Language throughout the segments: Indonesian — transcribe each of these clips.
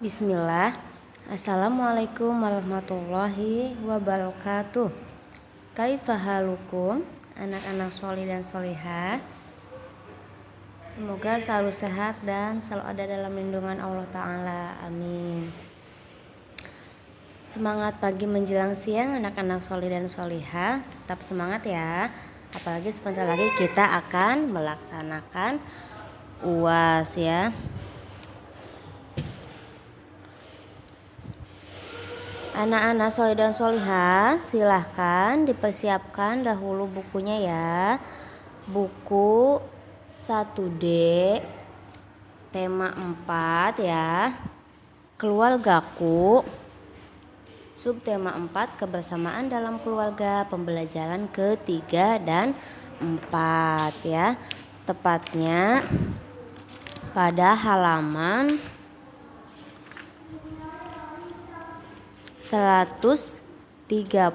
Bismillah. Assalamualaikum warahmatullahi wabarakatuh. Kaifa halukum, anak-anak sholih dan sholihah. Semoga selalu sehat dan selalu ada dalam lindungan Allah Ta'ala. Amin. Semangat pagi menjelang siang anak-anak sholih dan sholihah. Tetap semangat ya. Apalagi sebentar lagi kita akan melaksanakan UAS ya. Anak-anak sholih dan sholihah, silahkan dipersiapkan dahulu bukunya ya. Buku 1D tema 4 ya, keluargaku. Subtema 4, kebersamaan dalam keluarga, pembelajaran ketiga dan 4 ya. Tepatnya pada halaman 134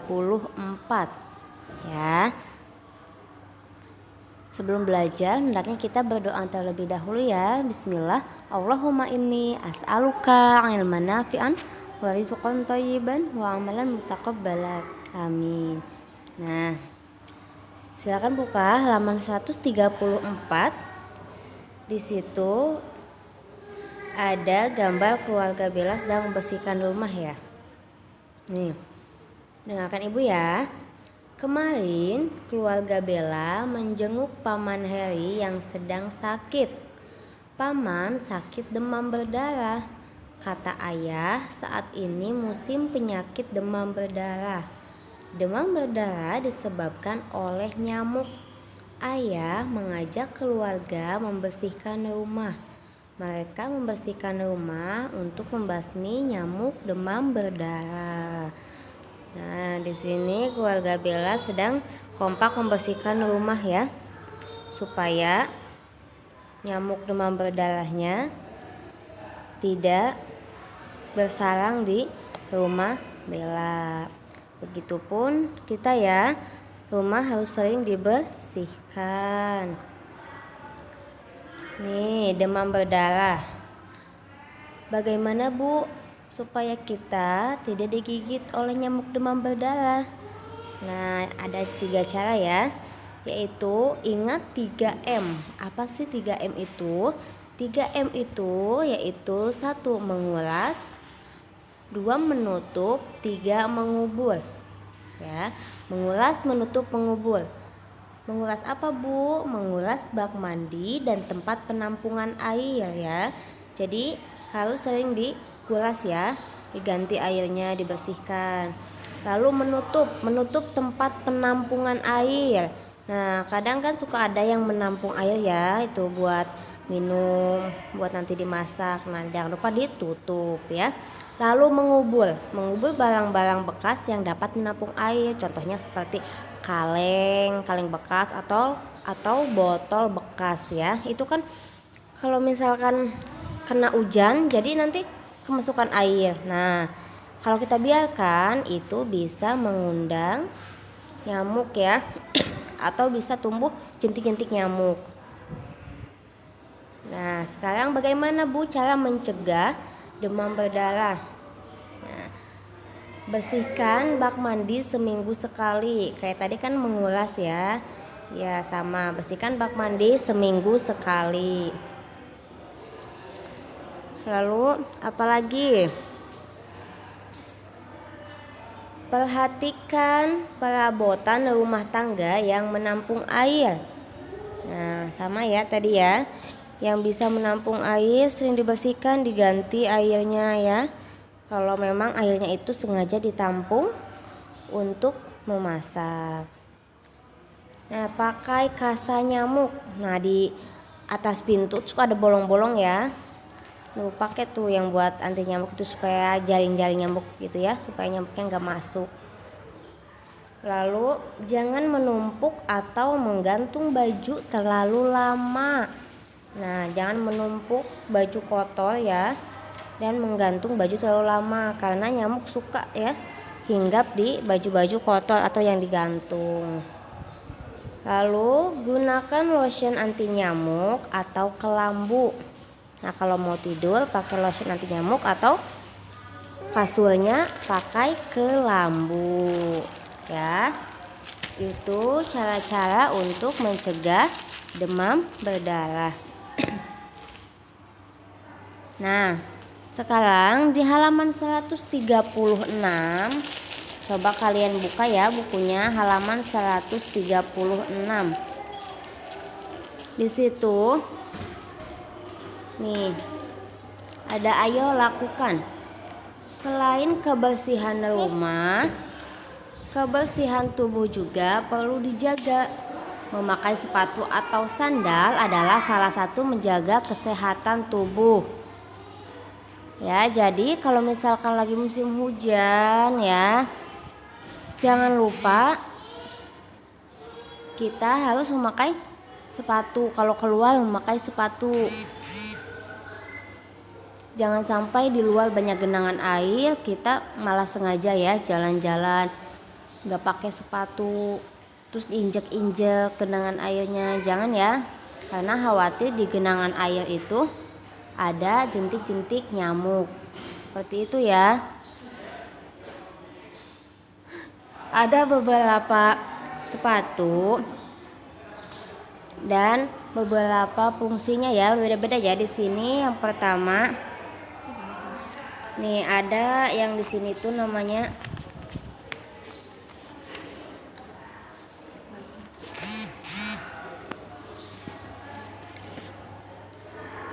ya. Sebelum belajar, hendaknya kita berdoa terlebih dahulu ya. Bismillah. Allahumma inni as'aluka ilman nafi'an wa rizqan thayyiban wa amalan mutaqabbala. Amin. Nah, silakan buka halaman 134. Di situ ada gambar keluarga Bella sedang membersihkan rumah ya. Nih, dengarkan ibu ya. Kemarin keluarga Bella menjenguk paman Harry yang sedang sakit. Paman sakit demam berdarah. Kata ayah, saat ini musim penyakit demam berdarah. Demam berdarah disebabkan oleh nyamuk. Ayah mengajak keluarga membersihkan rumah. Mereka membersihkan rumah untuk membasmi nyamuk demam berdarah. Nah, di sini keluarga Bella sedang kompak membersihkan rumah ya, supaya nyamuk demam berdarahnya tidak bersarang di rumah Bella. Begitupun kita ya, rumah harus sering dibersihkan. Nih, demam berdarah. Bagaimana Bu supaya kita tidak digigit oleh nyamuk demam berdarah? Nah, ada 3 cara ya, yaitu ingat 3M. Apa sih 3M itu? 3M itu yaitu 1 menguras, 2 menutup, 3 mengubur. Ya, menguras, menutup, mengubur. Menguras apa Bu? Menguras bak mandi dan tempat penampungan air ya. Jadi harus sering dikuras ya, diganti airnya, dibersihkan. Lalu menutup tempat penampungan air. Nah, kadang kan suka ada yang menampung air ya, itu buat minum, buat nanti dimasak. Nah, jangan lupa ditutup ya. Lalu mengubur barang-barang bekas yang dapat menampung air. Contohnya seperti kaleng bekas atau botol bekas ya. Itu kan kalau misalkan kena hujan jadi nanti kemasukan air. Nah, kalau kita biarkan itu bisa mengundang nyamuk ya atau bisa tumbuh jentik-jentik nyamuk. Nah, sekarang bagaimana Bu cara mencegah demam berdarah? Nah, bersihkan bak mandi seminggu sekali. Kayak tadi kan mengulas ya. Ya sama, bersihkan bak mandi seminggu sekali. Lalu apalagi? Perhatikan perabotan rumah tangga yang menampung air. Nah, sama ya tadi ya. Yang bisa menampung air sering dibersihkan, diganti airnya ya. Kalau memang airnya itu sengaja ditampung untuk memasak. Nah, pakai kasa nyamuk. Nah, di atas pintu suka ada bolong-bolong ya. Lu pakai tuh yang buat anti nyamuk itu supaya jaring-jaring nyamuk gitu ya, supaya nyamuknya nggak masuk. Lalu jangan menumpuk atau menggantung baju terlalu lama. Nah, jangan menumpuk baju kotor ya dan menggantung baju terlalu lama karena nyamuk suka ya hinggap di baju-baju kotor atau yang digantung. Lalu gunakan lotion anti nyamuk atau kelambu. Nah, kalau mau tidur pakai lotion anti nyamuk atau kasurnya pakai kelambu ya. Itu cara-cara untuk mencegah demam berdarah. Nah, sekarang di halaman 136, coba kalian buka ya bukunya, halaman 136. Di situ nih ada ayo lakukan. Selain kebersihan rumah, kebersihan tubuh juga perlu dijaga. Memakai sepatu atau sandal adalah salah satu menjaga kesehatan tubuh. Ya, jadi kalau misalkan lagi musim hujan ya, jangan lupa kita harus memakai sepatu. Kalau keluar memakai sepatu. Jangan sampai di luar banyak genangan air, kita malah sengaja ya jalan-jalan nggak pakai sepatu, terus diinjek-injek genangan airnya. Jangan ya, karena khawatir di genangan air itu ada jentik-jentik nyamuk. Seperti itu ya. Ada beberapa sepatu dan beberapa fungsinya ya, beda-beda ya. Di sini yang pertama nih ada yang di sini tuh namanya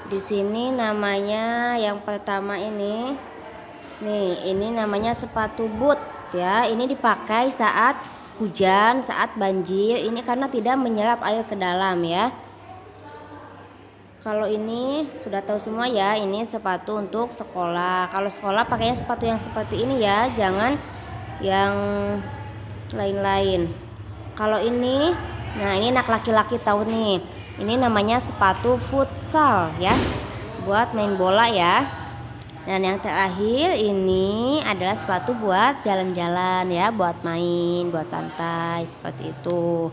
di sini namanya yang pertama ini nih, ini namanya sepatu boot ya. Ini dipakai saat hujan, saat banjir. Ini karena tidak menyerap air ke dalam ya. Kalau ini sudah tahu semua ya, ini sepatu untuk sekolah. Kalau sekolah pakainya sepatu yang seperti ini ya, jangan yang lain-lain. Kalau ini, nah ini anak laki-laki tahu nih. Ini namanya sepatu futsal ya, buat main bola ya. Dan yang terakhir ini adalah sepatu buat jalan-jalan ya, buat main, buat santai seperti itu.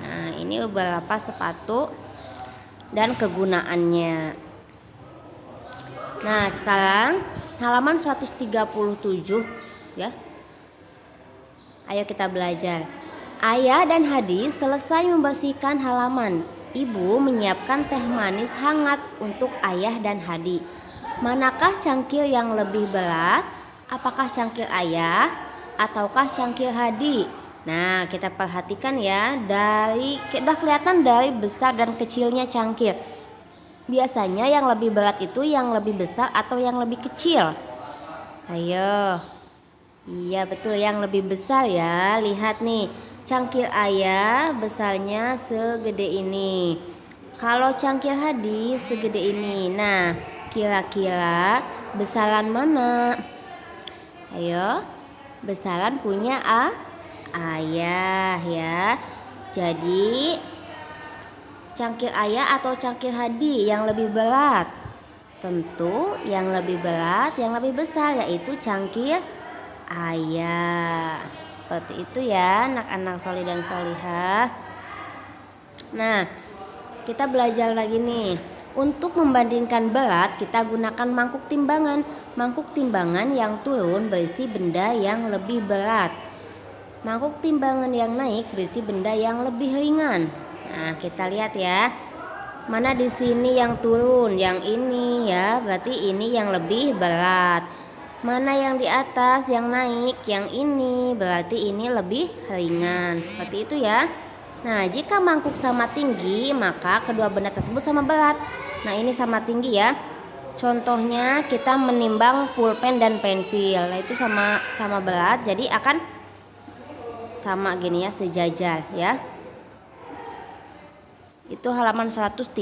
Nah, ini beberapa sepatu dan kegunaannya. Nah, sekarang halaman 137 ya. Ayo kita belajar. Ayah dan Hadi selesai membersihkan halaman. Ibu menyiapkan teh manis hangat untuk Ayah dan Hadi. Manakah cangkir yang lebih berat? Apakah cangkir Ayah ataukah cangkir Hadi? Nah, kita perhatikan ya, udah kelihatan dari besar dan kecilnya cangkir. Biasanya yang lebih berat itu yang lebih besar atau yang lebih kecil? Ayo. Iya betul, yang lebih besar ya. Lihat nih, cangkir Ayah besarnya segede ini. Kalau cangkir Hadi segede ini. Nah, kira-kira besaran mana? Ayo, besaran punya Ayah ya. Jadi cangkir Ayah atau cangkir Hadi yang lebih berat? Tentu yang lebih berat, yang lebih besar, yaitu cangkir Ayah. Seperti itu ya anak-anak solih dan solihah. Nah, kita belajar lagi nih. Untuk membandingkan berat, kita gunakan mangkuk timbangan. Mangkuk timbangan yang turun berisi benda yang lebih berat. Mangkuk timbangan yang naik berisi benda yang lebih ringan. Nah, kita lihat ya. Mana di sini yang turun? Yang ini ya, berarti ini yang lebih berat. Mana yang di atas yang naik? Yang ini, berarti ini lebih ringan. Seperti itu ya. Nah, jika mangkuk sama tinggi, maka kedua benda tersebut sama berat. Nah, ini sama tinggi ya. Contohnya kita menimbang pulpen dan pensil. Nah, itu sama berat, jadi akan sama gini ya, sejajar ya. Itu halaman 137.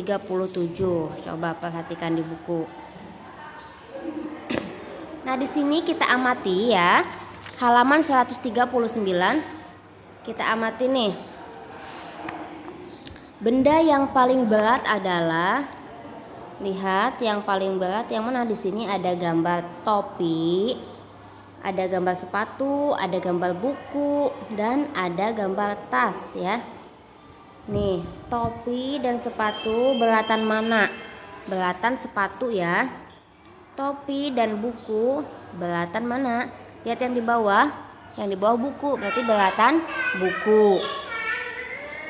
Coba perhatikan di buku. Nah, di sini kita amati ya. Halaman 139. Kita amati nih. Benda yang paling berat adalah, lihat yang paling berat yang mana? Di sini ada gambar topi, ada gambar sepatu, ada gambar buku, dan ada gambar tas ya. Nih, topi dan sepatu beratan mana? belatan sepatu ya. Topi dan buku belatan mana? Lihat yang di bawah. Yang di bawah buku berarti belatan buku.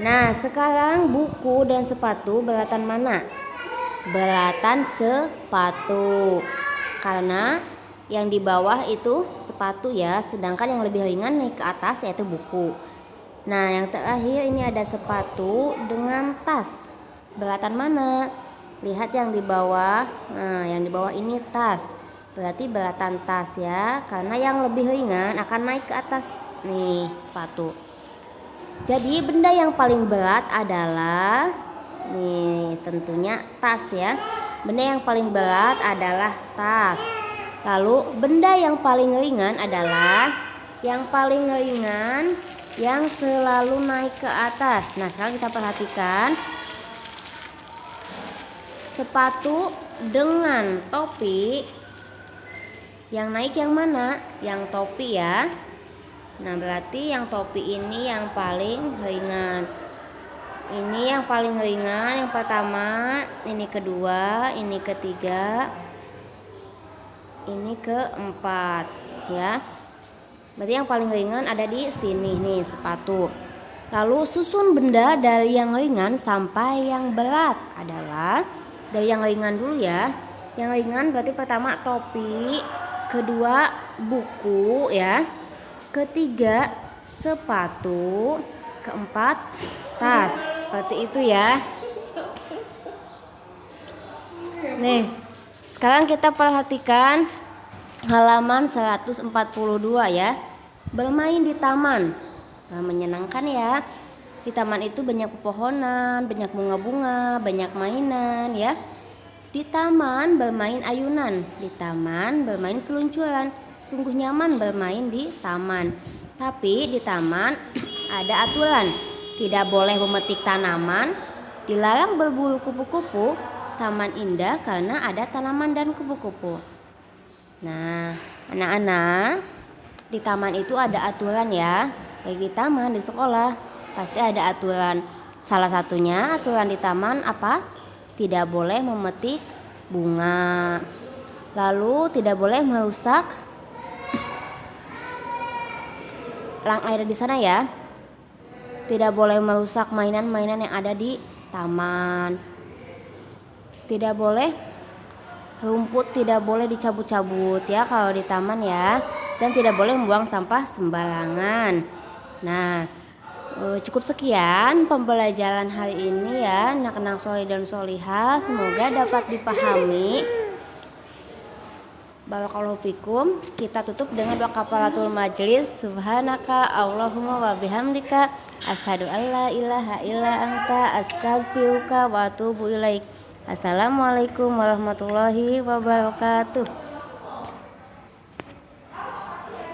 Nah, sekarang buku dan sepatu belatan mana? Belatan sepatu. Karena yang di bawah itu sepatu ya, sedangkan yang lebih ringan naik ke atas yaitu buku. Nah, yang terakhir ini ada sepatu dengan tas. Belatan mana? Lihat yang di bawah. Nah, yang di bawah ini tas. Berarti belatan tas ya, karena yang lebih ringan akan naik ke atas nih sepatu. Jadi benda yang paling berat adalah nih tentunya tas ya. Benda yang paling berat adalah tas. Lalu benda yang paling ringan adalah yang selalu naik ke atas. Nah, sekarang kita perhatikan sepatu dengan topi. Yang naik yang mana? Yang topi ya. Nah, berarti yang topi ini yang paling ringan. Ini yang paling ringan, yang pertama, ini kedua, ini ketiga, ini keempat ya. Berarti yang paling ringan ada di sini nih, sepatu. Lalu susun benda dari yang ringan sampai yang berat adalah dari yang ringan dulu ya. Yang ringan berarti pertama topi, kedua buku ya, ketiga sepatu, keempat tas. Seperti itu ya. Nih, sekarang kita perhatikan halaman 142 ya. Bermain di taman. Nah, menyenangkan ya. Di taman itu banyak pepohonan, banyak bunga-bunga, banyak mainan ya. Di taman bermain ayunan, di taman bermain seluncuran. Sungguh nyaman bermain di taman. Tapi di taman ada aturan. Tidak boleh memetik tanaman, dilarang berburu kupu-kupu. Taman indah karena ada tanaman dan kupu-kupu. Nah, anak-anak, di taman itu ada aturan ya. Baik di taman, di sekolah, pasti ada aturan. Salah satunya aturan di taman apa? Tidak boleh memetik bunga. Lalu tidak boleh merusak yang ada di sana ya. Tidak boleh merusak mainan-mainan yang ada di taman. Tidak boleh rumput, tidak boleh dicabut-cabut ya kalau di taman ya. Dan tidak boleh membuang sampah sembarangan. Nah, cukup sekian pembelajaran hari ini ya, anak-anak solih dan solihah. Semoga dapat dipahami. Barakallahu fikum. Kita tutup dengan doa kafaratul majlis. Subhanaka Allahumma wa bihamdika asyhadu an la ilaha illa anta astaghfiruka wa atubu ilaik. Assalamualaikum warahmatullahi wabarakatuh.